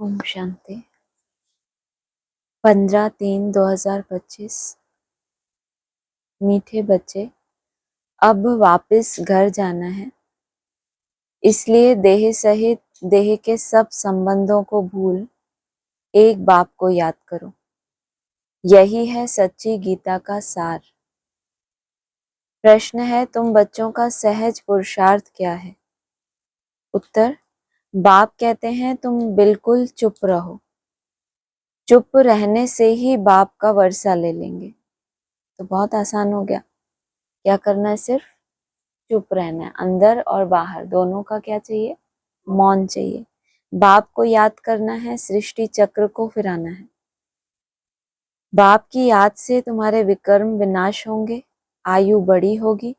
ओम शांति। 15/3/2025। मीठे बच्चे, अब वापस घर जाना है, इसलिए देह सहित देह के सब संबंधों को भूल एक बाप को याद करो। यही है सच्ची गीता का सार। प्रश्न है, तुम बच्चों का सहज पुरुषार्थ क्या है? उत्तर, बाप कहते हैं तुम बिल्कुल चुप रहो। चुप रहने से ही बाप का वर्षा ले लेंगे। तो बहुत आसान हो गया। क्या करना है? सिर्फ चुप रहना है। अंदर और बाहर दोनों का क्या चाहिए? मौन चाहिए। बाप को याद करना है, सृष्टि चक्र को फिराना है। बाप की याद से तुम्हारे विकर्म विनाश होंगे, आयु बड़ी होगी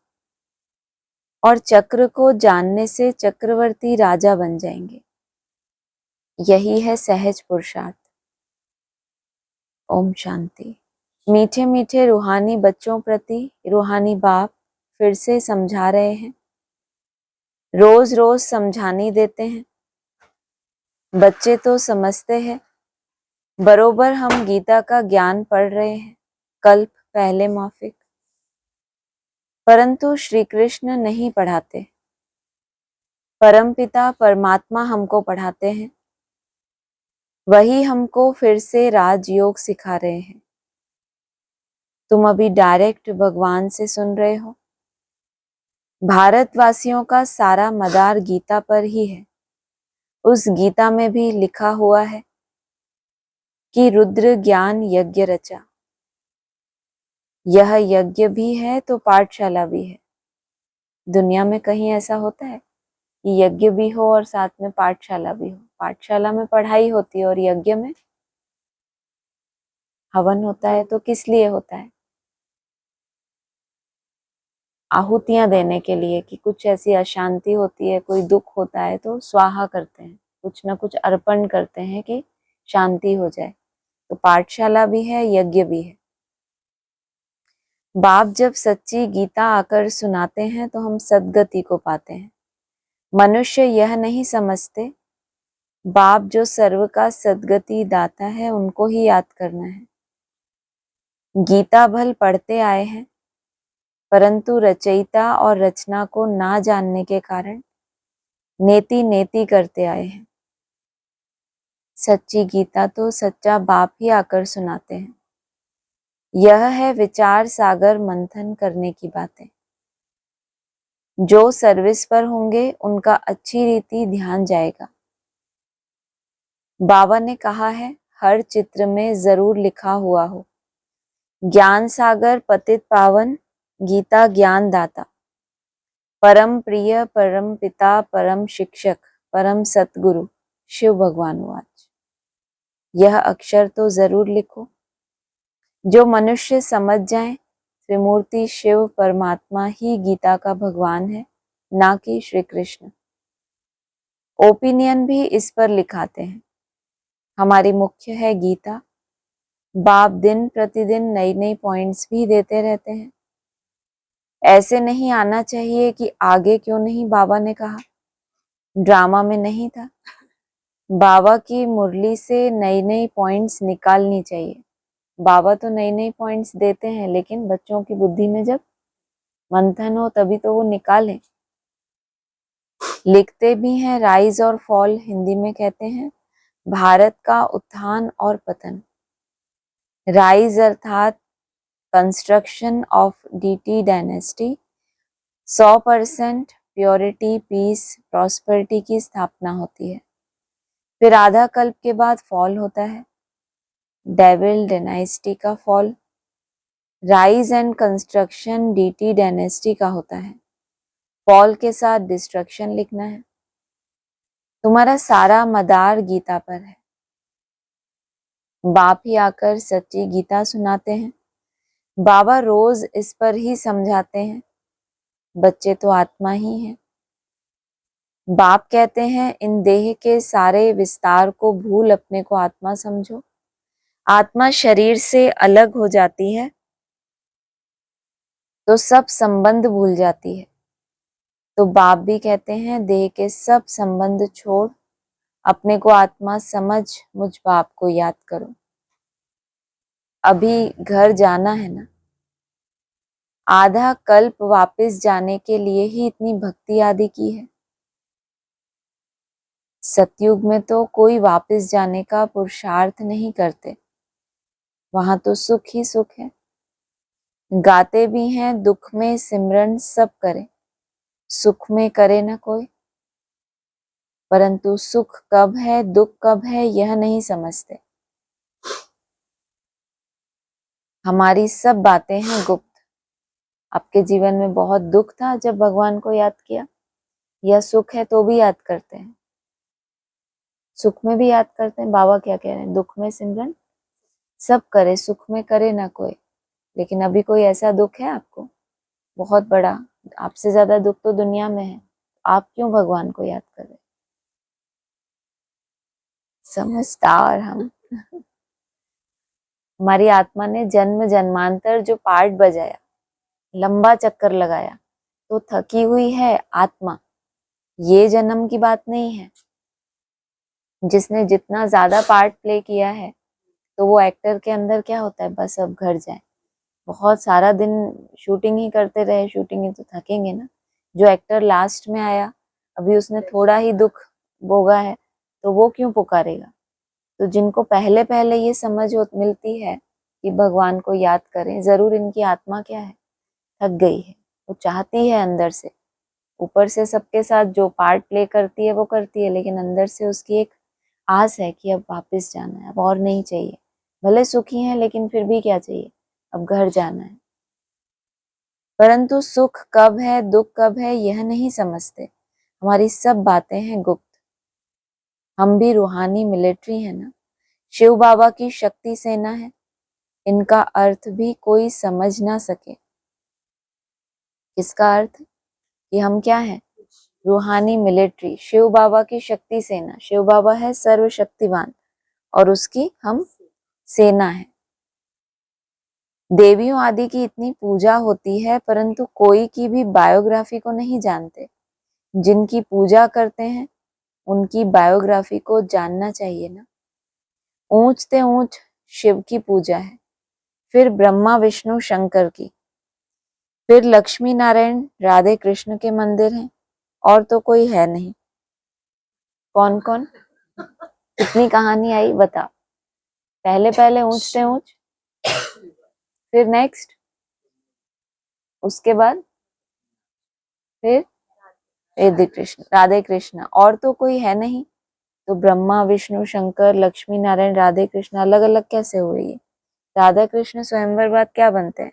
और चक्र को जानने से चक्रवर्ती राजा बन जाएंगे। यही है सहज पुरुषार्थ। ओम शांति। मीठे मीठे रूहानी बच्चों प्रति रूहानी बाप फिर से समझा रहे हैं। रोज रोज समझानी देते हैं। बच्चे तो समझते हैं। बरोबर हम गीता का ज्ञान पढ़ रहे हैं, कल्प पहले माफिक। परंतु श्री कृष्ण नहीं पढ़ाते। परमपिता परमात्मा हमको पढ़ाते हैं। वही हमको फिर से राजयोग सिखा रहे हैं। तुम अभी डायरेक्ट भगवान से सुन रहे हो। भारतवासियों का सारा मदार गीता पर ही है। उस गीता में भी लिखा हुआ है कि रुद्र ज्ञान यज्ञ रचा। यह यज्ञ भी है तो पाठशाला भी है। दुनिया में कहीं ऐसा होता है कि यज्ञ भी हो और साथ में पाठशाला भी हो? पाठशाला में पढ़ाई होती है और यज्ञ में हवन होता है। तो किस लिए होता है? आहुतियां देने के लिए, कि कुछ ऐसी अशांति होती है, कोई दुख होता है तो स्वाहा करते हैं, कुछ ना कुछ अर्पण करते हैं कि शांति हो जाए। तो पाठशाला भी है, यज्ञ भी है। बाप जब सच्ची गीता आकर सुनाते हैं तो हम सद्गति को पाते हैं। मनुष्य यह नहीं समझते, बाप जो सर्व का सद्गति दाता है उनको ही याद करना है। गीता भल पढ़ते आए हैं, परंतु रचयिता और रचना को ना जानने के कारण नेति नेति करते आए हैं। सच्ची गीता तो सच्चा बाप ही आकर सुनाते हैं। यह है विचार सागर मंथन करने की बातें। जो सर्विस पर होंगे उनका अच्छी रीति ध्यान जाएगा। बाबा ने कहा है, हर चित्र में जरूर लिखा हुआ हो, ज्ञान सागर पतित पावन गीता ज्ञान दाता, परम प्रिय परम पिता परम शिक्षक परम सतगुरु शिव भगवान वाच। यह अक्षर तो जरूर लिखो। जो मनुष्य समझ जाए त्रिमूर्ति शिव परमात्मा ही गीता का भगवान है, ना कि श्री कृष्ण। ओपिनियन भी इस पर लिखाते हैं। हमारी मुख्य है गीता। बाप दिन प्रतिदिन नई नई पॉइंट्स भी देते रहते हैं। ऐसे नहीं आना चाहिए कि आगे क्यों नहीं बाबा ने कहा, ड्रामा में नहीं था। बाबा की मुरली से नई नई पॉइंट्स निकालनी चाहिए। बाबा तो नई नई पॉइंट्स देते हैं, लेकिन बच्चों की बुद्धि में जब मंथन हो तभी तो वो निकालें। लिखते भी हैं, राइज और फॉल हिंदी में कहते हैं भारत का उत्थान और पतन। राइज अर्थात construction of deity dynasty, 100% purity peace prosperity की स्थापना होती है। फिर आधा कल्प के बाद फॉल होता है, डेविल डायनेस्टी का fall. Rise and construction deity dynasty का होता है। फॉल के साथ डिस्ट्रक्शन लिखना है। तुम्हारा सारा मदार गीता पर है। बाप ही आकर सच्ची गीता सुनाते हैं। बाबा रोज इस पर ही समझाते हैं। बच्चे तो आत्मा ही हैं। बाप कहते हैं इन देह के सारे विस्तार को भूल अपने को आत्मा समझो। आत्मा शरीर से अलग हो जाती है तो सब संबंध भूल जाती है। तो बाप भी कहते हैं देह के सब संबंध छोड़ अपने को आत्मा समझ मुझ बाप को याद करो। अभी घर जाना है ना, आधा कल्प वापस जाने के लिए ही इतनी भक्ति आदि की है। सतयुग में तो कोई वापस जाने का पुरुषार्थ नहीं करते, वहां तो सुख ही सुख है। गाते भी हैं दुख में सिमरन सब करे, सुख में करे ना कोई। परंतु सुख कब है दुख कब है यह नहीं समझते। हमारी सब बातें हैं गुप्त। आपके जीवन में बहुत दुख था जब भगवान को याद किया, या सुख है तो भी याद करते हैं? सुख में भी याद करते हैं। बाबा क्या कह रहे हैं? दुख में सिमरन सब करे, सुख में करे ना कोई। लेकिन अभी कोई ऐसा दुख है आपको बहुत बड़ा, आपसे ज्यादा दुख तो दुनिया में है, आप क्यों भगवान को याद कर रहे? समझदार हम। हमारी आत्मा ने जन्म जन्मांतर जो पार्ट बजाया, लंबा चक्कर लगाया, तो थकी हुई है आत्मा, ये जन्म की बात नहीं है। जिसने जितना ज्यादा पार्ट प्ले किया है, तो वो एक्टर के अंदर क्या होता है, बस अब घर जाए। बहुत सारा दिन शूटिंग ही करते रहे, शूटिंग ही तो थकेंगे ना। जो एक्टर लास्ट में आया, अभी उसने थोड़ा ही दुख भोगा है, तो वो क्यों पुकारेगा? तो जिनको पहले पहले ये समझ मिलती है कि भगवान को याद करें, जरूर इनकी आत्मा क्या है, थक गई है। वो चाहती है अंदर से, ऊपर से सबके साथ जो पार्ट प्ले करती है वो करती है, लेकिन अंदर से उसकी एक आस है कि अब वापस जाना है, अब और नहीं चाहिए। भले सुखी है लेकिन फिर भी क्या चाहिए, अब घर जाना है। परंतु सुख कब है दुख कब है यह नहीं समझते। हमारी सब बातें हैं गुप्त। हम भी रूहानी मिलिट्री है ना, शिव बाबा की शक्ति सेना है। इनका अर्थ भी कोई समझ ना सके। किसका अर्थ? कि हम क्या है? रूहानी मिलिट्री, शिव बाबा की शक्ति सेना। शिव बाबा है सर्वशक्तिवान और उसकी हम सेना है। देवियों आदि की इतनी पूजा होती है, परंतु कोई की भी बायोग्राफी को नहीं जानते। जिनकी पूजा करते हैं उनकी बायोग्राफी को जानना चाहिए ना। ऊंचते ऊंच शिव की पूजा है, फिर ब्रह्मा विष्णु शंकर की, फिर लक्ष्मी नारायण राधे कृष्ण के मंदिर हैं, और तो कोई है नहीं। कौन कौन? कितनी कहानी आई बता। पहले पहले ऊंचते ऊंच, फिर नेक्स्ट, उसके बाद फिर राधे कृष्ण, और तो कोई है नहीं। तो ब्रह्मा विष्णु शंकर लक्ष्मी नारायण राधे कृष्ण अलग अलग कैसे हुए? ये राधा कृष्ण स्वयंवर बाद क्या बनते हैं?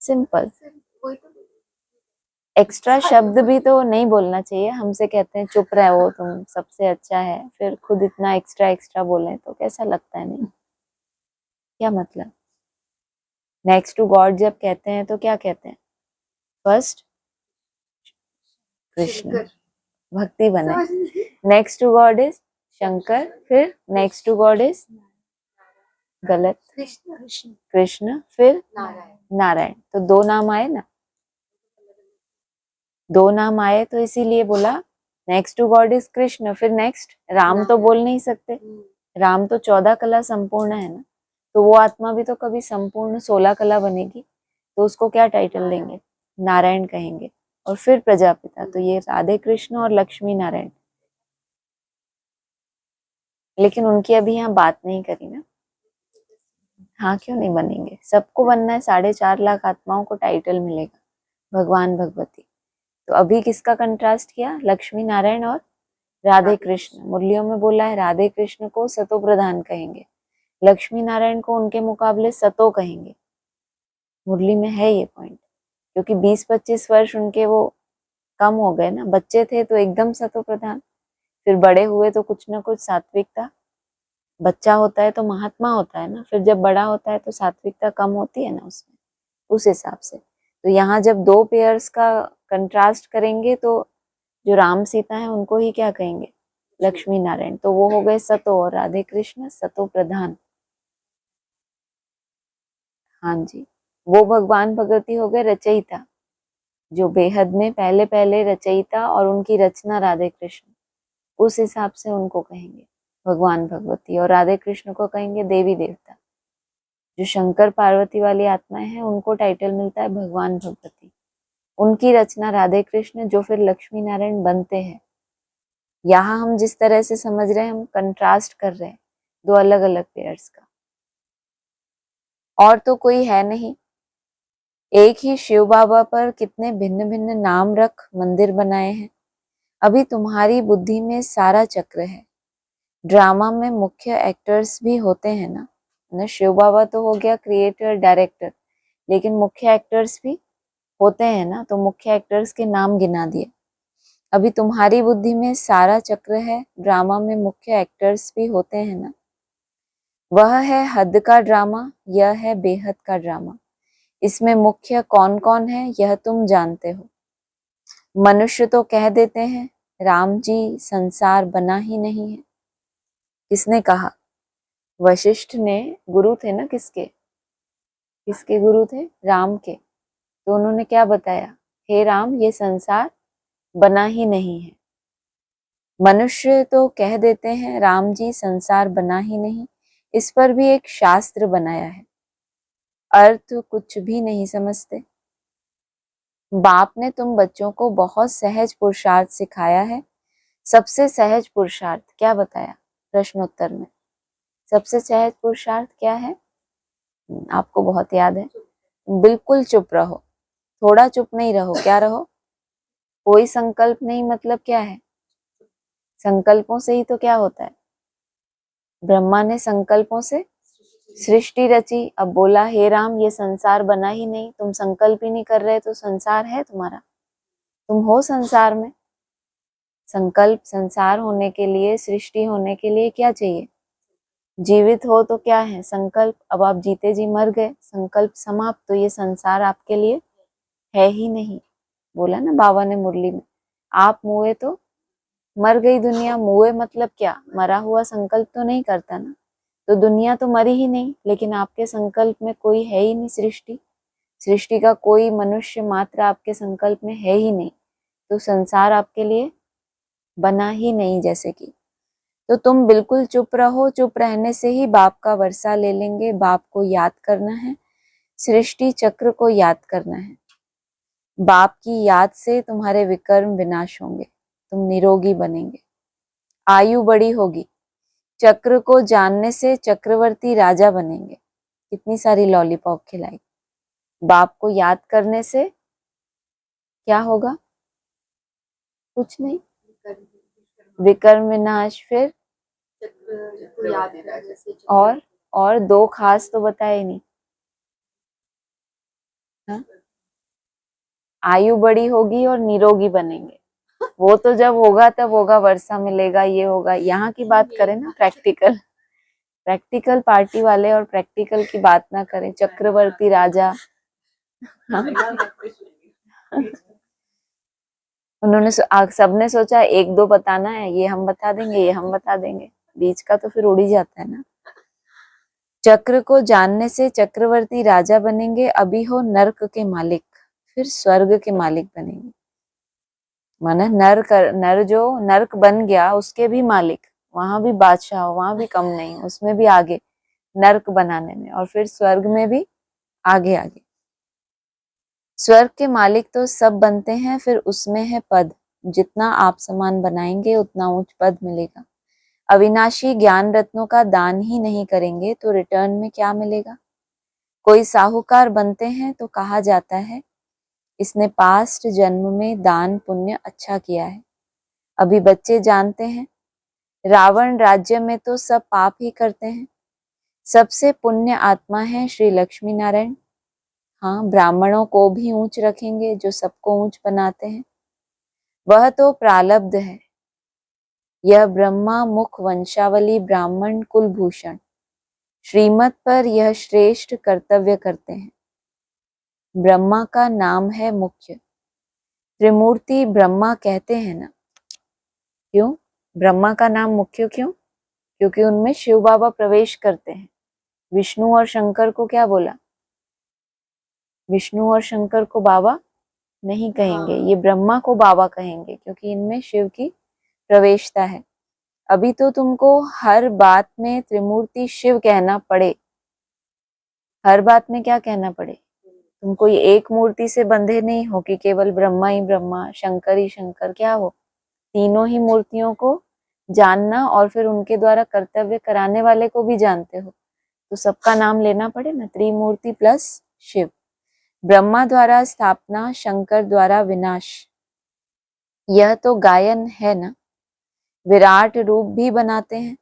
सिंपल। एक्स्ट्रा शब्द भी तो नहीं बोलना चाहिए। हमसे कहते हैं चुप रहो तुम, सबसे अच्छा है, फिर खुद इतना एक्स्ट्रा एक्स्ट्रा बोले तो कैसा लगता है? नहीं, क्या मतलब? नेक्स्ट टू गॉड जब कहते हैं तो क्या कहते हैं? फर्स्ट कृष्ण, भक्ति बने। Next to God is Shankar, फिर नेक्स्ट टू गॉड इज गलत, कृष्ण, फिर नारायण। तो दो नाम आए ना, दो नाम आए, तो इसीलिए बोला next to God is Krishna, फिर नेक्स्ट राम तो बोल नहीं सकते। राम तो 14 कला संपूर्ण है ना, तो वो आत्मा भी तो कभी संपूर्ण 16 कला बनेगी, तो उसको क्या टाइटल देंगे? नारायण कहेंगे। और फिर प्रजापिता, तो ये राधे कृष्ण और लक्ष्मी नारायण। लेकिन उनकी अभी यहाँ बात नहीं करी ना। हाँ, क्यों नहीं बनेंगे? सबको बनना है। 4.5 लाख आत्माओं को टाइटल मिलेगा भगवान भगवती। तो अभी किसका कंट्रास्ट किया? लक्ष्मी नारायण और राधे कृष्ण। मुरलियों में बोला है राधे कृष्ण को सतो प्रधान कहेंगे, लक्ष्मी नारायण को उनके मुकाबले सतो कहेंगे। मुरली में है ये पॉइंट, क्योंकि 20-25 वर्ष उनके वो कम हो गए ना। बच्चे थे तो एकदम सतो प्रधान, फिर बड़े हुए तो कुछ ना कुछ सात्विकता। बच्चा होता है तो महात्मा होता है ना, फिर जब बड़ा होता है तो सात्विकता कम होती है ना उसमें, उस हिसाब से। तो यहाँ जब दो पेयर्स का कंट्रास्ट करेंगे तो जो राम सीता है उनको ही क्या कहेंगे? लक्ष्मी नारायण। तो वो हो गए सतो, और राधे कृष्ण सतो प्रधान। हाँ जी, वो भगवान भगवती हो गए रचयिता, जो बेहद में पहले पहले रचयिता, और उनकी रचना राधे कृष्ण। उस हिसाब से उनको कहेंगे भगवान भगवती, और राधे कृष्ण को कहेंगे देवी देवता। जो शंकर पार्वती वाली आत्माएं हैं उनको टाइटल मिलता है भगवान भगवती। उनकी रचना राधे कृष्ण जो फिर लक्ष्मी नारायण बनते हैं। यहाँ हम जिस तरह से समझ रहे हैं, हम कंट्रास्ट कर रहे हैं दो अलग अलग पेयर्स का। और तो कोई है नहीं। एक ही शिव बाबा पर कितने भिन्न भिन्न नाम रख मंदिर बनाए हैं। अभी तुम्हारी बुद्धि में सारा चक्र है। ड्रामा में मुख्य एक्टर्स भी होते हैं ना, शिव बाबा तो हो गया क्रिएटर डायरेक्टर, लेकिन मुख्य एक्टर्स भी होते हैं ना, तो मुख्य एक्टर्स के नाम गिना दिए। अभी तुम्हारी बुद्धि में सारा चक्र है, ड्रामा में मुख्य एक्टर्स भी होते हैं ना। वह है हद का ड्रामा, यह है बेहद का ड्रामा। इसमें मुख्य कौन कौन है यह तुम जानते हो। मनुष्य तो कह देते हैं राम जी संसार बना ही नहीं है। किसने कहा? वशिष्ठ ने। गुरु थे ना किसके? किसके गुरु थे? राम के। तो उन्होंने क्या बताया? हे राम, ये संसार बना ही नहीं है। मनुष्य तो कह देते हैं राम जी संसार बना ही नहीं। इस पर भी एक शास्त्र बनाया है, अर्थ कुछ भी नहीं समझते। बाप ने तुम बच्चों को बहुत सहज पुरुषार्थ सिखाया है। सबसे सहज पुरुषार्थ क्या बताया प्रश्नोत्तर में? सबसे सहज पुरुषार्थ क्या है? आपको बहुत याद है। बिल्कुल चुप रहो। थोड़ा चुप नहीं रहो, क्या रहो? कोई संकल्प नहीं, मतलब क्या है? संकल्पों से ही तो क्या होता है? ब्रह्मा ने संकल्पों से सृष्टि रची। अब बोला हे राम ये संसार बना ही नहीं, तुम संकल्प ही नहीं कर रहे तो संसार है तुम्हारा? तुम हो संसार में। संकल्प, संसार होने के लिए, सृष्टि होने के लिए क्या चाहिए? जीवित हो तो क्या है? संकल्प। अब आप जीते जी मर गए, संकल्प समाप्त, तो ये संसार आपके लिए है ही नहीं। बोला ना बाबा ने मुरली में, आप मुए तो मर गई दुनिया। मुए मतलब क्या? मरा हुआ संकल्प तो नहीं करता ना, तो दुनिया तो मरी ही नहीं, लेकिन आपके संकल्प में कोई है ही नहीं। सृष्टि का कोई मनुष्य मात्र आपके संकल्प में है ही नहीं, तो संसार आपके लिए बना ही नहीं। जैसे कि तो तुम बिल्कुल चुप रहो। चुप रहने से ही बाप का वर्षा ले लेंगे। बाप को याद करना है, सृष्टि चक्र को याद करना है। बाप की याद से तुम्हारे विकर्म विनाश होंगे, तुम निरोगी बनेंगे, आयु बड़ी होगी। चक्र को जानने से चक्रवर्ती राजा बनेंगे। कितनी सारी लॉलीपॉप खिलाई। बाप को याद करने से क्या होगा? कुछ नहीं, विकर्म विनाश। फिर और दो खास तो बताए नहीं। हाँ? आयु बड़ी होगी और निरोगी बनेंगे। वो तो जब होगा तब होगा, वर्षा मिलेगा, ये होगा। यहाँ की बात करें ना, प्रैक्टिकल पार्टी वाले, और प्रैक्टिकल की बात ना करें। चक्रवर्ती राजा। हाँ? उन्होंने सबने सोचा एक दो बताना है, ये हम बता देंगे, ये हम बता देंगे, बीच का तो फिर उड़ ही जाता है ना। चक्र को जानने से चक्रवर्ती राजा बनेंगे। अभी हो नर्क के मालिक, फिर स्वर्ग के मालिक बनेंगे। माना नर जो नर्क बन गया उसके भी मालिक, वहां भी बादशाह हो, वहां भी कम नहीं, उसमें भी आगे नर्क बनाने में, और फिर स्वर्ग में भी आगे आगे। स्वर्ग के मालिक तो सब बनते हैं, फिर उसमें है पद। जितना आप समान बनाएंगे उतना उच्च पद मिलेगा। अविनाशी ज्ञान रत्नों का दान ही नहीं करेंगे तो रिटर्न में क्या मिलेगा? कोई साहूकार बनते हैं तो कहा जाता है इसने पास्ट जन्म में दान पुण्य अच्छा किया है। अभी बच्चे जानते हैं रावण राज्य में तो सब पाप ही करते हैं। सबसे पुण्य आत्मा है श्री लक्ष्मी नारायण। हाँ, ब्राह्मणों को भी ऊंच रखेंगे जो सबको ऊंच बनाते हैं। वह तो प्रालब्ध है। यह ब्रह्मा मुख वंशावली ब्राह्मण कुलभूषण श्रीमत पर यह श्रेष्ठ कर्तव्य करते हैं। ब्रह्मा का नाम है मुख्य। त्रिमूर्ति ब्रह्मा कहते हैं ना। क्यों ब्रह्मा का नाम मुख्य? क्यों? क्योंकि उनमें शिव बाबा प्रवेश करते हैं। विष्णु और शंकर को क्या बोला? विष्णु और शंकर को बाबा नहीं कहेंगे, ये ब्रह्मा को बाबा कहेंगे, क्योंकि इनमें शिव की प्रवेशता है। अभी तो तुमको हर बात में त्रिमूर्ति शिव कहना पड़े, हर बात में क्या कहना पड़े, तुम कोई एक मूर्ति से बंधे नहीं हो कि केवल ब्रह्मा ही ब्रह्मा, शंकर ही शंकर, क्या हो, तीनों ही मूर्तियों को जानना और फिर उनके द्वारा कर्तव्य कराने वाले को भी जानते हो, तो सबका नाम लेना पड़े ना, त्रिमूर्ति प्लस शिव। ब्रह्मा द्वारा स्थापना, शंकर द्वारा विनाश, यह तो गायन है ना। विराट रूप भी बनाते हैं।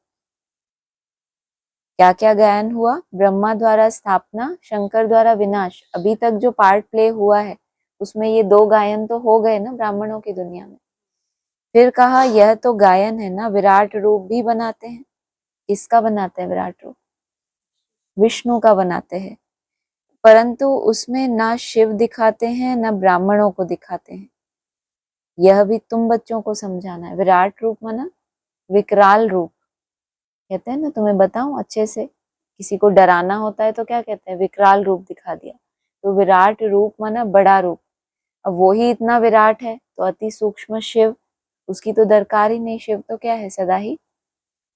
क्या क्या गायन हुआ, ब्रह्मा द्वारा स्थापना, शंकर द्वारा विनाश। अभी तक जो पार्ट प्ले हुआ है उसमें ये 2 गायन तो हो गए ना ब्राह्मणों की दुनिया में। फिर कहा यह तो गायन है ना, विराट रूप भी बनाते हैं। किसका बनाते हैं विराट रूप, विष्णु का बनाते हैं, परंतु उसमें ना शिव दिखाते हैं ना ब्राह्मणों को दिखाते हैं। यह भी तुम बच्चों को समझाना है। विराट रूप माना विकराल रूप, कहते हैं ना, तुम्हें बताऊं अच्छे से, किसी को डराना होता है तो क्या कहते हैं, विकराल रूप दिखा दिया। तो विराट रूप माना बड़ा रूप। अब वो ही इतना विराट है तो अति सूक्ष्म शिव, उसकी तो दरकार ही नहीं। शिव तो क्या है, सदा ही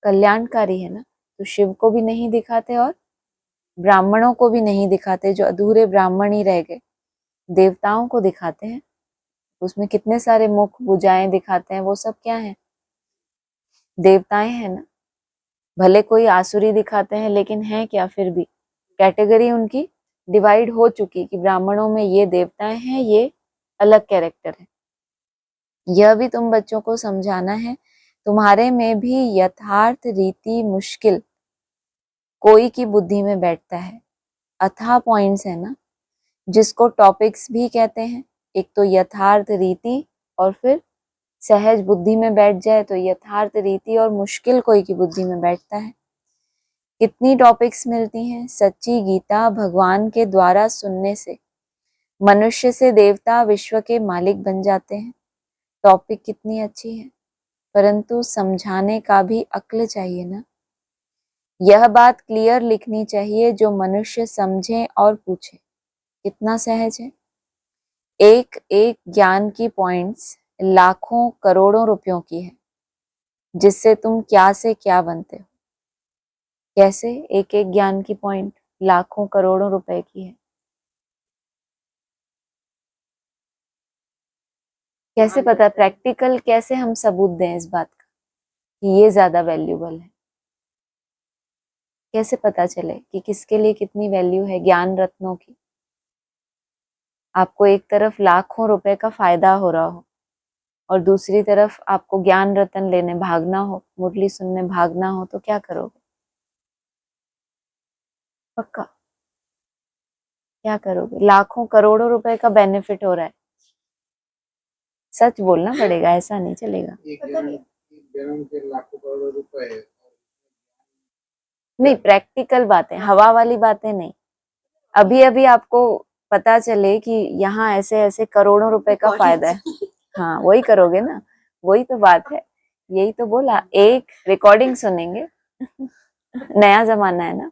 कल्याणकारी है ना। तो शिव को भी नहीं दिखाते और ब्राह्मणों को भी नहीं दिखाते, जो अधूरे ब्राह्मण ही रह गए। देवताओं को दिखाते हैं, उसमें कितने सारे मुख भुजाएं दिखाते हैं, वो सब क्या है, देवताएं हैं ना। भले कोई आसुरी दिखाते हैं लेकिन है क्या, फिर भी कैटेगरी उनकी डिवाइड हो चुकी कि ब्राह्मणों में ये देवताएं हैं, ये अलग कैरेक्टर है। यह भी तुम बच्चों को समझाना है। तुम्हारे में भी यथार्थ रीति मुश्किल कोई की बुद्धि में बैठता है। अथाह पॉइंट्स है ना, जिसको टॉपिक्स भी कहते हैं। एक तो यथार्थ रीति और फिर सहज बुद्धि में बैठ जाए तो यथार्थ रीति, और मुश्किल कोई की बुद्धि में बैठता है। कितनी टॉपिक्स मिलती हैं। सच्ची गीता भगवान के द्वारा सुनने से मनुष्य से देवता विश्व के मालिक बन जाते हैं। टॉपिक कितनी अच्छी है, परंतु समझाने का भी अक्ल चाहिए ना। यह बात क्लियर लिखनी चाहिए जो मनुष्य समझे और पूछे। कितना सहज है। एक एक ज्ञान की पॉइंट्स लाखों करोड़ों रुपयों की है, जिससे तुम क्या से क्या बनते हो। कैसे, एक एक ज्ञान की पॉइंट लाखों करोड़ों रुपए की है। कैसे पता, प्रैक्टिकल कैसे हम सबूत दें इस बात का कि ये ज्यादा वैल्यूबल है। कैसे पता चले कि किसके लिए कितनी वैल्यू है ज्ञान रत्नों की। आपको एक तरफ लाखों रुपए का फायदा हो रहा हो और दूसरी तरफ आपको ज्ञान रत्न लेने भागना हो, मुरली सुनने भागना हो, तो क्या करोगे, पक्का क्या करोगे। लाखों करोड़ों रुपए का बेनिफिट हो रहा है, सच बोलना पड़ेगा, ऐसा नहीं चलेगा। लाखों करोड़ों रुपए नहीं, प्रैक्टिकल बातें, हवा वाली बातें नहीं। अभी अभी आपको पता चले कि यहाँ ऐसे ऐसे करोड़ों रुपए का फायदा है, हाँ वही करोगे ना, वही तो बात है। यही तो बोला, एक रिकॉर्डिंग सुनेंगे नया जमाना है ना।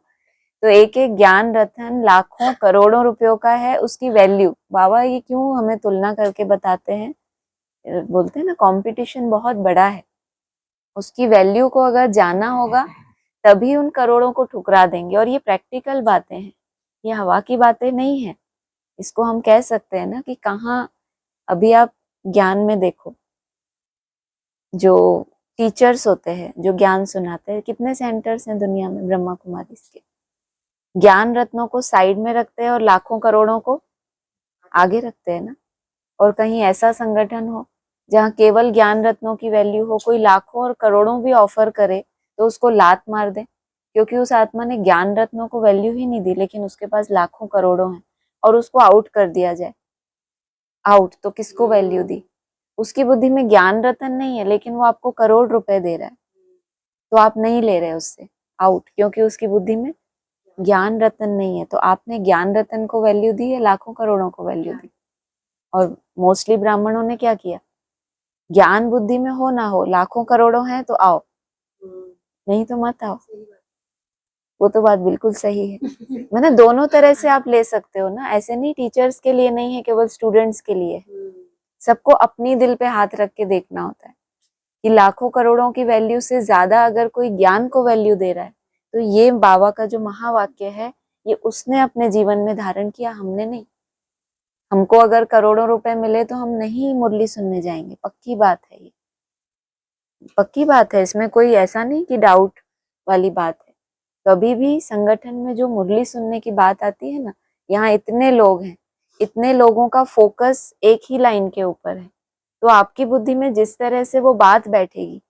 तो एक एक ज्ञान रतन लाखों करोड़ों रुपयों का है, उसकी वैल्यू। बाबा ये क्यों हमें तुलना करके बताते हैं, बोलते हैं ना कंपटीशन बहुत बड़ा है। उसकी वैल्यू को अगर जाना होगा तभी उन करोड़ों को ठुकरा देंगे। और ये प्रैक्टिकल बातें हैं, ये हवा की बातें नहीं है। इसको हम कह सकते हैं ना कि कहाँ, अभी आप ज्ञान में देखो, जो टीचर्स होते हैं जो ज्ञान सुनाते हैं, कितने सेंटर्स हैं दुनिया में ब्रह्मा कुमारी के। ज्ञान रत्नों को साइड में रखते हैं और लाखों करोड़ों को आगे रखते हैं ना। और कहीं ऐसा संगठन हो जहाँ केवल ज्ञान रत्नों की वैल्यू हो, कोई लाखों और करोड़ों भी ऑफर करे तो उसको लात मार दे, क्योंकि उस आत्मा ने ज्ञान रत्नों को वैल्यू ही नहीं दी, लेकिन उसके पास लाखों करोड़ों हैं, और उसको आउट कर दिया जाए। आउट तो किसको वैल्यू दी, उसकी बुद्धि में ज्ञान रतन नहीं है लेकिन वो आपको करोड़ रुपए दे रहा है, तो आप नहीं ले रहे उससे, आउट, क्योंकि उसकी बुद्धि में ज्ञान रतन नहीं है। तो आपने ज्ञान रतन को वैल्यू दी है, लाखों करोड़ों को वैल्यू दी। और मोस्टली ब्राह्मणों ने क्या किया, ज्ञान बुद्धि में हो ना हो, लाखों करोड़ों हैं तो आओ, नहीं तो मत आओ। वो तो बात बिल्कुल सही है। मतलब दोनों तरह से आप ले सकते हो ना, ऐसे नहीं टीचर्स के लिए नहीं है, केवल स्टूडेंट्स के लिए। सबको अपनी दिल पे हाथ रख के देखना होता है कि लाखों करोड़ों की वैल्यू से ज्यादा अगर कोई ज्ञान को वैल्यू दे रहा है, तो ये बाबा का जो महावाक्य है ये उसने अपने जीवन में धारण किया, हमने नहीं। हमको अगर करोड़ों रुपए मिले तो हम नहीं मुरली सुनने जाएंगे, पक्की बात है ये, पक्की बात है, इसमें कोई ऐसा नहीं कि डाउट वाली बात है। कभी भी संगठन में जो मुरली सुनने की बात आती है ना, यहाँ इतने लोग हैं, इतने लोगों का फोकस एक ही लाइन के ऊपर है, तो आपकी बुद्धि में जिस तरह से वो बात बैठेगी,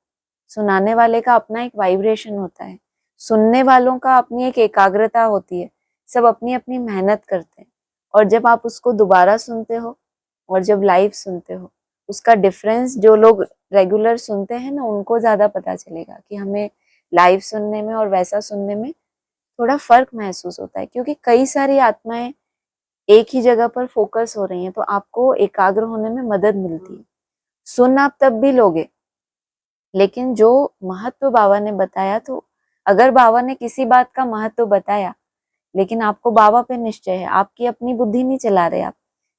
सुनाने वाले का अपना एक वाइब्रेशन होता है, सुनने वालों का अपनी एक एकाग्रता होती है, सब अपनी अपनी मेहनत करते हैं, और जब आप उसको दोबारा सुनते हो और जब लाइव सुनते हो, उसका डिफरेंस जो लोग रेगुलर सुनते हैं ना उनको ज्यादा पता चलेगा कि हमें लाइव सुनने में और वैसा सुनने में थोड़ा फर्क महसूस होता है, क्योंकि कई सारी आत्माएं एक ही जगह पर फोकस हो रही हैं, तो आपको एकाग्र होने में मदद मिलती है। सुन आप तब भी लोगे, लेकिन जो महत्व बाबा ने बताया, तो अगर बाबा ने किसी बात का महत्व बताया लेकिन आपको बाबा पे निश्चय है, आपकी अपनी बुद्धि नहीं चला रहे आप,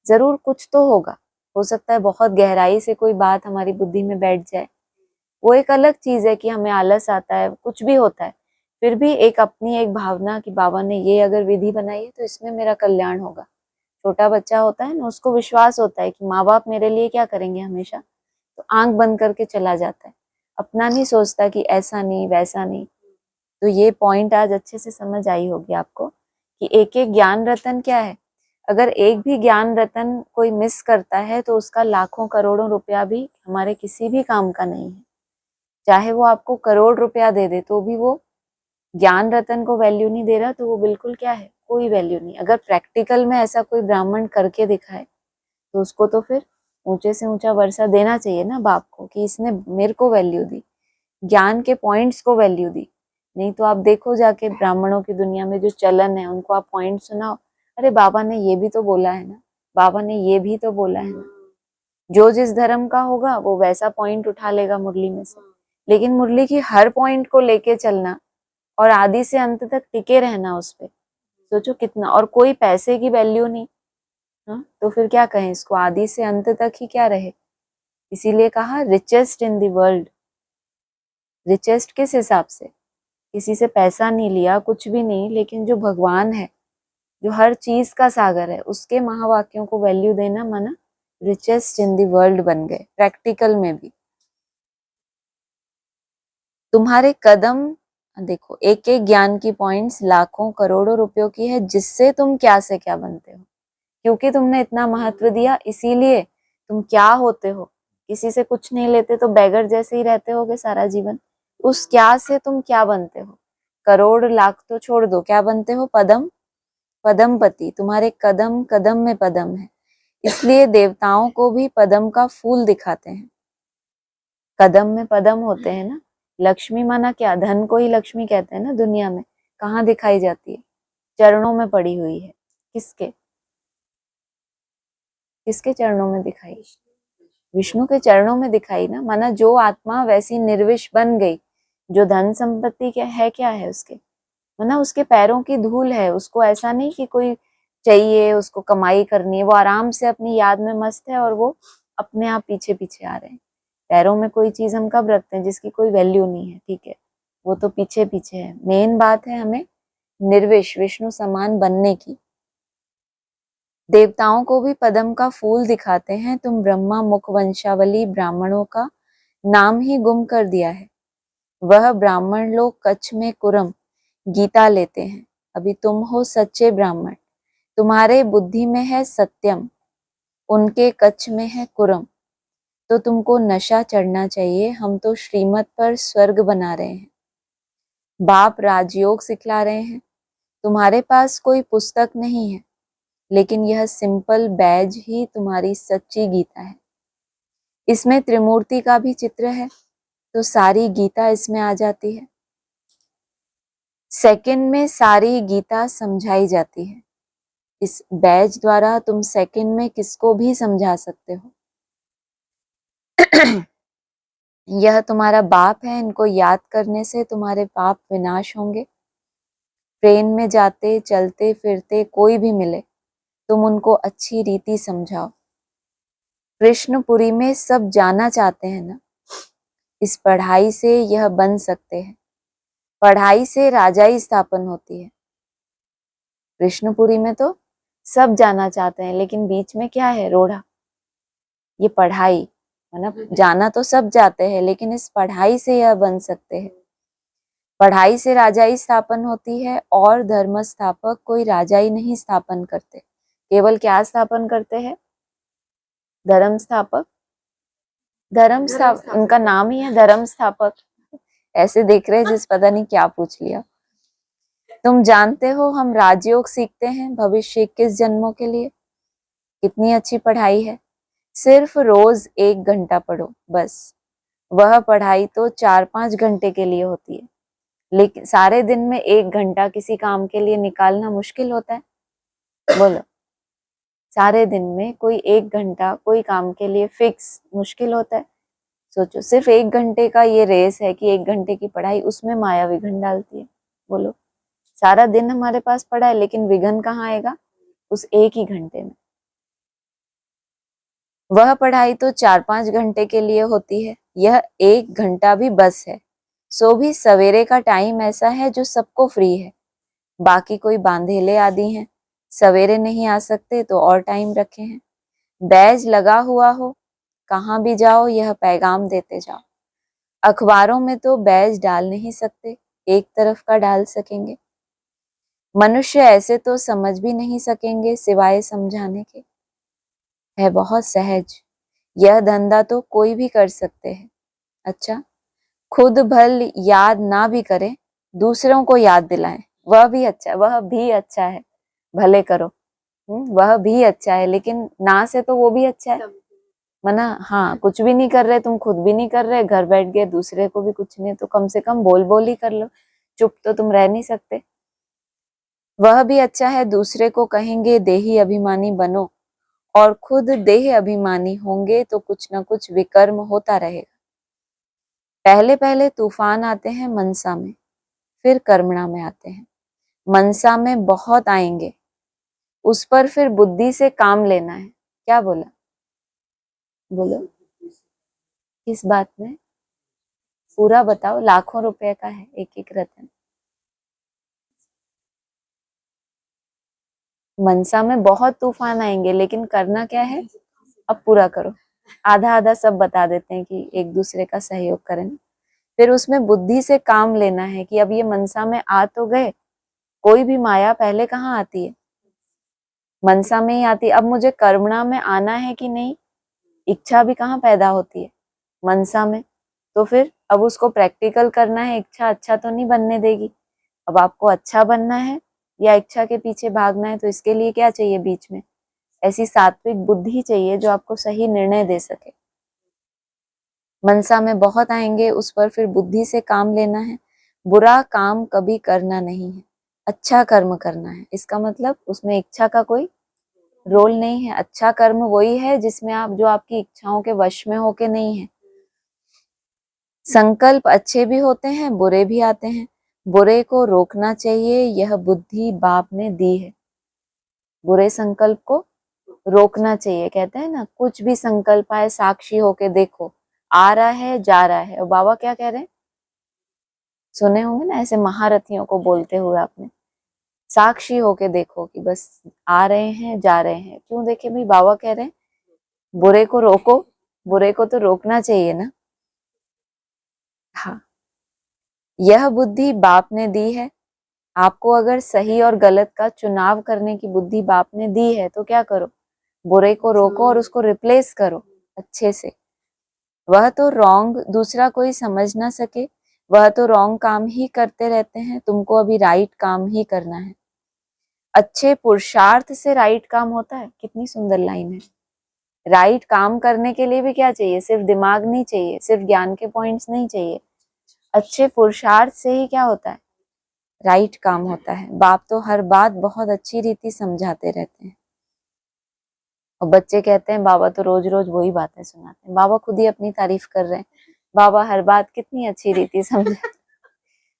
जरूर कुछ तो होगा। हो सकता है बहुत गहराई से कोई बात हमारी बुद्धि में बैठ जाए, वो एक अलग चीज है कि हमें आलस आता है, कुछ भी होता है, फिर भी एक अपनी एक भावना कि बाबा ने ये अगर विधि बनाई है तो इसमें मेरा कल्याण होगा। छोटा बच्चा होता है ना, उसको विश्वास होता है कि माँ बाप मेरे लिए क्या करेंगे हमेशा, तो आंख बंद करके चला जाता है, अपना नहीं सोचता कि ऐसा नहीं वैसा नहीं। तो ये पॉइंट आज अच्छे से समझ आई होगी आपको कि एक एक ज्ञान रतन क्या है। अगर एक भी ज्ञान रतन कोई मिस करता है तो उसका लाखों करोड़ों रुपया भी हमारे किसी भी काम का नहीं है। चाहे वो आपको करोड़ रुपया दे दे तो भी वो ज्ञान रतन को वैल्यू नहीं दे रहा, तो वो बिल्कुल क्या है, कोई वैल्यू नहीं। अगर प्रैक्टिकल में ऐसा कोई ब्राह्मण करके दिखाए तो उसको तो फिर ऊंचे से ऊंचा वर्षा देना चाहिए ना बाप को, कि इसने मेरे को वैल्यू दी, ज्ञान के पॉइंट्स को वैल्यू दी। नहीं तो आप देखो जाके ब्राह्मणों की दुनिया में जो चलन है, उनको आप पॉइंट सुनाओ, अरे बाबा ने ये भी तो बोला है ना, बाबा ने ये भी तो बोला है ना। जो जिस धर्म का होगा वो वैसा पॉइंट उठा लेगा मुरली में से, लेकिन मुरली की हर पॉइंट को लेके चलना और आदि से अंत तक टिके रहना उस पे, सोचो कितना। और कोई पैसे की वैल्यू नहीं, हाँ तो फिर क्या कहें इसको, आदि से अंत तक ही क्या रहे। इसीलिए कहा richest in the world. Richest किस हिसाब से, किसी से पैसा नहीं लिया, कुछ भी नहीं, लेकिन जो भगवान है, जो हर चीज का सागर है, उसके महावाक्यों को वैल्यू देना माना रिचेस्ट इन द वर्ल्ड बन गए। प्रैक्टिकल में भी तुम्हारे कदम देखो, एक एक ज्ञान की पॉइंट्स लाखों करोड़ों रुपयों की है, जिससे तुम क्या से क्या बनते हो, क्योंकि तुमने इतना महत्व दिया इसीलिए तुम क्या होते हो। किसी से कुछ नहीं लेते तो बैगर जैसे ही रहते होगे सारा जीवन, उस क्या से तुम क्या बनते हो। करोड़ लाख तो छोड़ दो, क्या बनते हो, पदम पदमपति। तुम्हारे कदम कदम में पदम है, इसलिए देवताओं को भी पदम का फूल दिखाते हैं। कदम में पदम होते हैं ना। लक्ष्मी माना क्या, धन को ही लक्ष्मी कहते हैं ना दुनिया में। कहाँ दिखाई जाती है, चरणों में पड़ी हुई है। किसके, किसके चरणों में दिखाई, विष्णु के चरणों में दिखाई ना। माना जो आत्मा वैसी निर्विष बन गई, जो धन संपत्ति क्या है, क्या है उसके, माना उसके पैरों की धूल है। उसको ऐसा नहीं कि कोई चाहिए, उसको कमाई करनी है, वो आराम से अपनी याद में मस्त है और वो अपने आप पीछे पीछे आ रहे हैं। पैरों में कोई चीज हम कब रखते हैं जिसकी कोई वैल्यू नहीं है, ठीक है, वो तो पीछे पीछे है। मेन बात है हमें निर्विष विष्णु समान बनने की। देवताओं को भी पद्म का फूल दिखाते हैं। तुम ब्रह्मा मुख वंशावली ब्राह्मणों का नाम ही गुम कर दिया है। वह ब्राह्मण लोग कच्छ में कुरम गीता लेते हैं, अभी तुम हो सच्चे ब्राह्मण। तुम्हारे बुद्धि में है सत्यम, उनके कच्छ में है कुरम। तो तुमको नशा चढ़ना चाहिए, हम तो श्रीमत पर स्वर्ग बना रहे हैं। बाप राजयोग सिखला रहे हैं। तुम्हारे पास कोई पुस्तक नहीं है, लेकिन यह सिंपल बैज ही तुम्हारी सच्ची गीता है। इसमें त्रिमूर्ति का भी चित्र है, तो सारी गीता इसमें आ जाती है। सेकंड में सारी गीता समझाई जाती है। इस बैज द्वारा तुम सेकंड में किसको भी समझा सकते हो। यह तुम्हारा बाप है, इनको याद करने से तुम्हारे पाप विनाश होंगे। ट्रेन में जाते चलते फिरते कोई भी मिले, तुम उनको अच्छी रीति समझाओ। कृष्णपुरी में सब जाना चाहते हैं ना, इस पढ़ाई से यह बन सकते हैं। पढ़ाई से राजाई स्थापन होती है। कृष्णपुरी में तो सब जाना चाहते हैं, लेकिन बीच में क्या है? रोड़ा। ये पढ़ाई, मतलब जाना तो सब जाते हैं, लेकिन इस पढ़ाई से यह बन सकते हैं। पढ़ाई से राजाई स्थापन होती है, और धर्म स्थापक कोई राजाई नहीं स्थापन करते, केवल क्या स्थापन करते हैं? धर्म स्थापक। उनका नाम ही है धर्म स्थापक। ऐसे देख रहे जिस पता नहीं क्या पूछ लिया। तुम जानते हो हम राजयोग सीखते हैं भविष्य 21 जन्मों के लिए। कितनी अच्छी पढ़ाई है। सिर्फ रोज 1 घंटा पढ़ो बस। वह पढ़ाई तो 4-5 घंटे के लिए होती है, लेकिन सारे दिन में 1 घंटा किसी काम के लिए निकालना मुश्किल होता है? बोलो, सारे दिन में कोई 1 घंटा कोई काम के लिए फिक्स मुश्किल होता है? सोचो, सिर्फ 1 घंटे का ये रेस है कि 1 घंटे की पढ़ाई, उसमें माया विघन डालती है। बोलो, सारा दिन हमारे पास पड़ा है, लेकिन विघन कहाँ आएगा? उस 1 ही घंटे में। वह पढ़ाई तो 4-5 घंटे के लिए होती है, यह 1 घंटा भी बस है। सो भी सवेरे का टाइम ऐसा है जो सबको फ्री है। बाकी कोई बांधेले आदि हैं, सवेरे नहीं आ सकते तो और टाइम रखे हैं। बैज लगा हुआ हो, कहाँ भी जाओ यह पैगाम देते जाओ। अखबारों में तो बैज डाल नहीं सकते, एक तरफ का डाल सकेंगे। मनुष्य ऐसे तो समझ भी नहीं सकेंगे सिवाय समझाने के। है बहुत सहज। यह धंधा तो कोई भी कर सकते हैं। अच्छा, खुद भल याद ना भी करें, दूसरों को याद दिलाएं, वह भी अच्छा है। वह भी अच्छा है, भले करो। वह भी अच्छा है, लेकिन ना से तो वो भी अच्छा है। मना, हाँ, कुछ भी नहीं कर रहे, तुम खुद भी नहीं कर रहे, घर बैठ गए, दूसरे को भी कुछ नहीं, तो कम से कम बोल बोल ही कर लो। चुप तो तुम रह नहीं सकते। वह भी अच्छा है, दूसरे को कहेंगे देही अभिमानी बनो, और खुद देह अभिमानी होंगे तो कुछ ना कुछ विकर्म होता रहेगा। पहले पहले तूफान आते हैं मनसा में, फिर कर्मणा में आते हैं। मनसा में बहुत आएंगे, उस पर फिर बुद्धि से काम लेना है। क्या बोला? बोलो, किस बात में? पूरा बताओ। लाखों रुपए का है एक एक रत्न। मनसा में बहुत तूफान आएंगे, लेकिन करना क्या है? अब पूरा करो। आधा आधा सब बता देते हैं कि एक दूसरे का सहयोग करें। फिर उसमें बुद्धि से काम लेना है कि अब ये मनसा में आ तो गए। कोई भी माया पहले कहाँ आती है? मनसा में ही आती है। अब मुझे कर्मणा में आना है कि नहीं? इच्छा भी कहाँ पैदा होती है? मनसा में। तो फिर अब उसको प्रैक्टिकल करना है। इच्छा अच्छा तो नहीं बनने देगी। अब आपको अच्छा बनना है या इच्छा के पीछे भागना है, तो इसके लिए क्या चाहिए बीच में? ऐसी सात्विक बुद्धि चाहिए जो आपको सही निर्णय दे सके। मनसा में बहुत आएंगे, उस पर फिर बुद्धि से काम लेना है। बुरा काम कभी करना नहीं है, अच्छा कर्म करना है। इसका मतलब उसमें इच्छा का कोई रोल नहीं है। अच्छा कर्म वही है जिसमें आप, जो आपकी इच्छाओं के वश में होके नहीं है। संकल्प अच्छे भी होते हैं, बुरे भी आते हैं। बुरे को रोकना चाहिए, यह बुद्धि बाप ने दी है। बुरे संकल्प को रोकना चाहिए। कहते हैं ना, कुछ भी संकल्प आए साक्षी होके देखो, आ रहा है जा रहा है। और बाबा क्या कह रहे हैं? सुने होंगे ना ऐसे महारथियों को बोलते हुए आपने, साक्षी होके देखो कि बस आ रहे हैं जा रहे हैं। क्यों देखे भाई? बाबा कह रहे हैं बुरे को रोको। बुरे को तो रोकना चाहिए ना। हाँ, यह बुद्धि बाप ने दी है आपको। अगर सही और गलत का चुनाव करने की बुद्धि बाप ने दी है तो क्या करो? बुरे को रोको और उसको रिप्लेस करो अच्छे से। वह तो रॉन्ग दूसरा कोई समझ ना सके, वह तो रॉन्ग काम ही करते रहते हैं। तुमको अभी राइट काम ही करना है। अच्छे पुरुषार्थ से राइट काम होता है। कितनी सुंदर लाइन है। राइट काम करने के लिए भी क्या चाहिए? सिर्फ दिमाग नहीं चाहिए, सिर्फ ज्ञान के पॉइंट्स नहीं चाहिए। अच्छे पुरुषार्थ से ही क्या होता है? राइट काम होता है। बाप तो हर बात बहुत अच्छी रीति समझाते रहते हैं, और बच्चे कहते हैं बाबा तो रोज रोज वही बातें सुनाते हैं। बाबा खुद ही अपनी तारीफ कर रहे हैं, बाबा हर बात कितनी अच्छी रीति समझाते।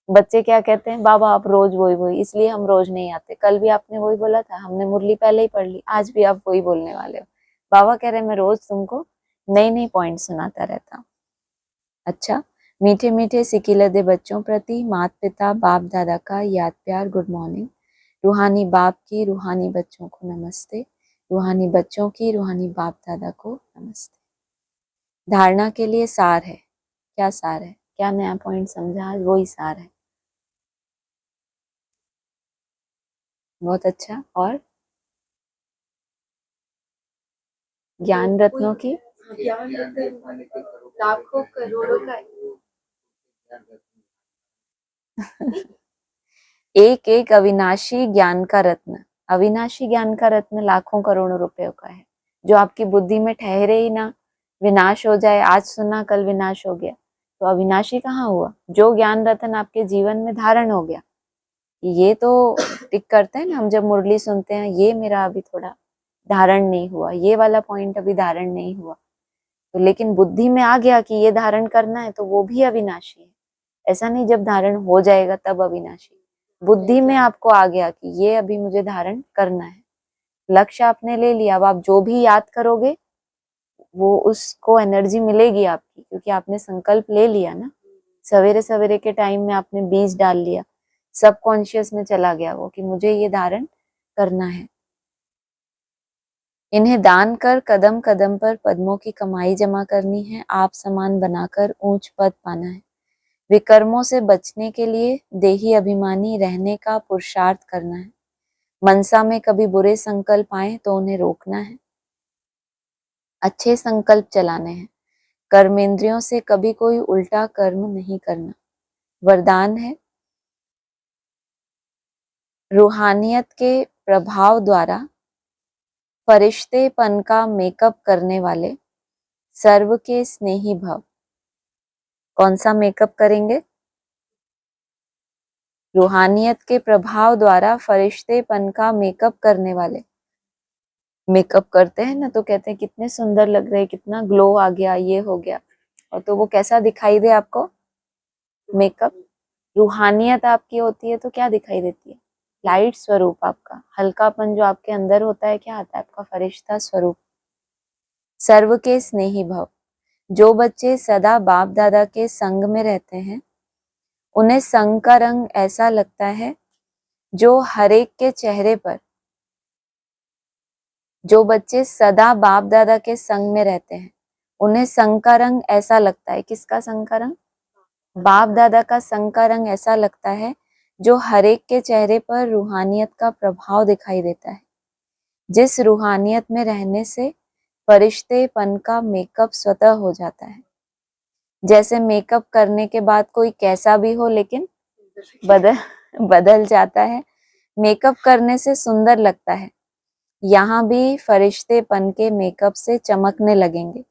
बच्चे क्या कहते हैं? बाबा आप रोज वही वही, इसलिए हम रोज नहीं आते। कल भी आपने वही बोला था, हमने मुरली पहले ही पढ़ ली, आज भी आप वही बोलने वाले हो। बाबा कह रहे हैं मैं रोज तुमको नई नई पॉइंट सुनाता रहता हूँ। अच्छा, मीठे मीठे सिकिलदे बच्चों प्रति माता पिता बाप दादा का याद प्यार गुड मॉर्निंग। रूहानी बाप की रूहानी बच्चों को नमस्ते, रूहानी बच्चों की रूहानी बाप दादा को नमस्ते। धारणा के लिए सार है, क्या सार है, क्या नया पॉइंट समझा, आज वही सार है। बहुत अच्छा। और ज्ञान रत्नों की लाखों करोड़ों का एक एक अविनाशी ज्ञान का रत्न, अविनाशी ज्ञान का रत्न लाखों करोड़ों रुपयों का है, जो आपकी बुद्धि में ठहरे ही ना, विनाश हो जाए, आज सुना कल विनाश हो गया, तो अविनाशी कहाँ हुआ? जो ज्ञान रत्न आपके जीवन में धारण हो गया। ये तो टिक करते हैं ना हम जब मुरली सुनते हैं, ये मेरा अभी थोड़ा धारण नहीं हुआ, ये वाला पॉइंट अभी धारण नहीं हुआ, तो लेकिन बुद्धि में आ गया कि ये धारण करना है, तो वो भी अविनाशी है। ऐसा नहीं जब धारण हो जाएगा तब अविनाशी, बुद्धि में आपको आ गया कि ये अभी मुझे धारण करना है, लक्ष्य आपने ले लिया। अब आप जो भी याद करोगे वो उसको एनर्जी मिलेगी आपकी, क्योंकि आपने संकल्प ले लिया ना। सवेरे सवेरे के टाइम में आपने बीज डाल लिया, सबकॉन्शियस में चला गया वो कि मुझे ये धारण करना है। इन्हें दान कर कदम कदम पर पद्मों की कमाई जमा करनी है, आप समान बनाकर ऊंच पद पाना है। विकर्मों से बचने के लिए देही अभिमानी रहने का पुरुषार्थ करना है। मनसा में कभी बुरे संकल्प आए तो उन्हें रोकना है, अच्छे संकल्प चलाने हैं। कर्मेंद्रियों से कभी कोई उल्टा कर्म नहीं करना। वरदान है, रूहानियत के प्रभाव द्वारा फरिश्तेपन का मेकअप करने वाले सर्व के स्नेही भव। कौन सा मेकअप करेंगे? रूहानियत के प्रभाव द्वारा फरिश्तेपन का मेकअप करने वाले। मेकअप करते हैं ना तो कहते हैं कितने सुंदर लग रहे, कितना ग्लो आ गया, ये हो गया, और तो वो कैसा दिखाई दे आपको? मेकअप। रूहानियत आपकी होती है तो क्या दिखाई देती है? लाइट स्वरूप आपका, हल्कापन जो आपके अंदर होता है, क्या आता है आपका? फरिश्ता स्वरूप। सर्व के स्नेही भव। जो बच्चे सदा बाप दादा के संग में रहते हैं, उन्हें संग का रंग ऐसा लगता है जो हरेक के चेहरे पर, जो बच्चे सदा बाप दादा के संग में रहते हैं, उन्हें संग का रंग ऐसा लगता है। किसका संग का रंग? बाप दादा का संग का रंग ऐसा लगता है जो हरेक के चेहरे पर रूहानियत का प्रभाव दिखाई देता है। जिस रूहानियत में रहने से फरिश्तेपन का मेकअप स्वतः हो जाता है। जैसे मेकअप करने के बाद कोई कैसा भी हो लेकिन बदल जाता है, मेकअप करने से सुंदर लगता है। यहाँ भी फरिश्तेपन के मेकअप से चमकने लगेंगे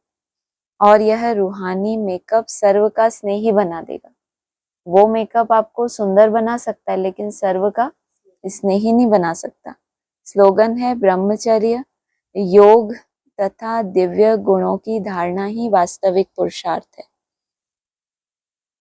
और यह रूहानी मेकअप सर्व का स्नेही बना देगा। वो मेकअप आपको सुंदर बना सकता है लेकिन सर्व का स्नेही नहीं बना सकता। स्लोगन है, ब्रह्मचर्य, योग तथा दिव्य गुणों की धारणा ही वास्तविक पुरुषार्थ है।